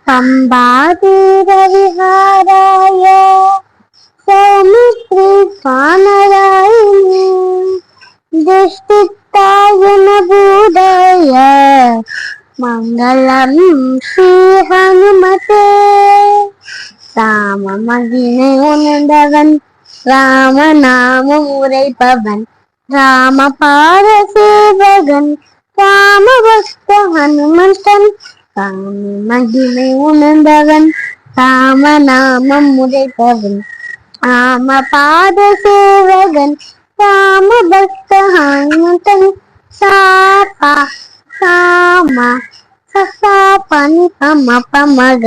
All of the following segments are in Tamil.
सम्भातीरविहाराय सौमित्री स्वानरायिणी दृष्टितायनबोधाय मङ्गलं श्रीहनुमते ராமமகினை உணர்ந்தவன் ராமநாமம் உரைப்பவன் ராமபாத சேவகன் ராமபக்த ஹனுமந்தன் ராமமகினை உணர்ந்தவன் ராமநாமம் உரைப்பவன் ராமபாத சேவகன் ராமபக்த ஹனுமந்தன் சாபா சாமா சசா பனி பம பமக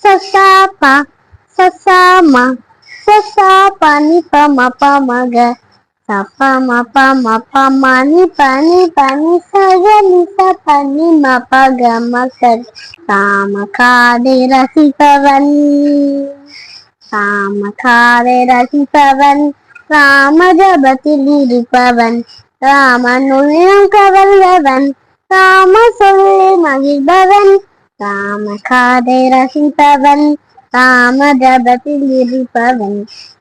சசாபா சசாமா சசா பனி பம பமக சபம பம பமனி பனி பனி சகனி சபனி மபக மகத் ராமகாதை ரசிப்பவன் ராமகாதை ரசிப்பவன் ராம ஜபத்தில் இருப்பவன் ராமனுள்ளம் கவர்ந்தவன் ராம சொல்லி மகிழ்பவன் ராமகாதை ரசிப்பவன் ராம ஜபத்தில் இருப்பவன்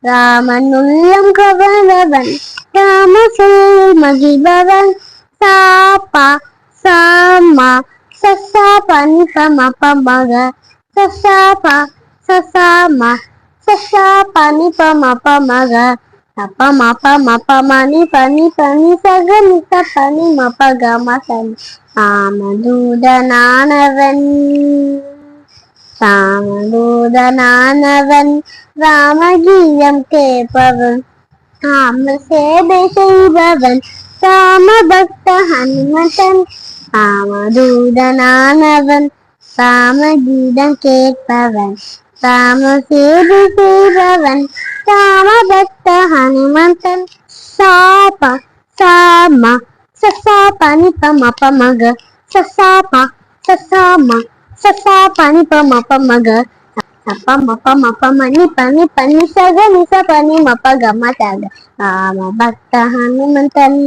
ராமனுள்ளம் கவர்ந்தவன் ராம சொல்லி மகிழ்பவன் சாபா சாமா சசா பனி பம பமக சசாபா சசாமா சசா பனி பம பமக சபம பம பமனி பனி பனி சகனி சபனி மபக மகன் ராமதூதனானவன் ராமதூதனானவன் ராமகீதம் கேட்பவன் ராம சேவை செய்பவன் ராமபக்த ஹனுமந்தன் ராமதூதனானவன் ராமகீதம் கேட்பவன் ராம சேவை செய்பவன் ராமபக்த ஹனுமந்தன் சாபா சாமா சசா பனி பம பமக சசாபா சசாமா சசா பனி பம பமக சபம பம பமனி பனி பனி சகனி சபனி மபக மதக ராமபக்த ஹனுமந்தன்